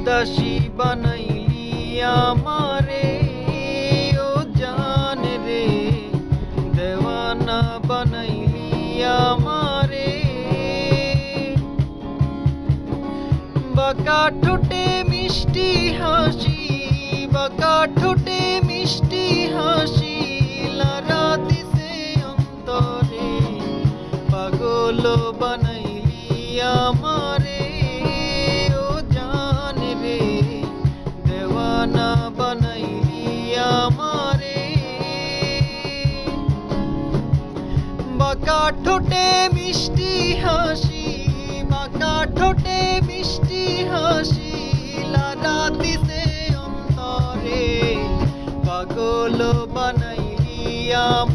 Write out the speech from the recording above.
দাসী বানাইলি আমারে ও জান রে, দেওয়ানা বানাইলি আমারে। বাঁকা ঠোঁটে মিষ্টি হাসি, বাঁকা ঠোঁটে মিষ্টি হাসি লারা দিছে অন্তরে, পাগল বানাইলি আমারে ও জান রে, দেওয়ানা বানাইলি আমারে। বাঁকা ঠোঁটে মিষ্টি হাসি, বাঁকা ঠোঁটে মিষ্টি হাসি লারা দিছে অন্তরে, পাগল বানাইলি আমারে।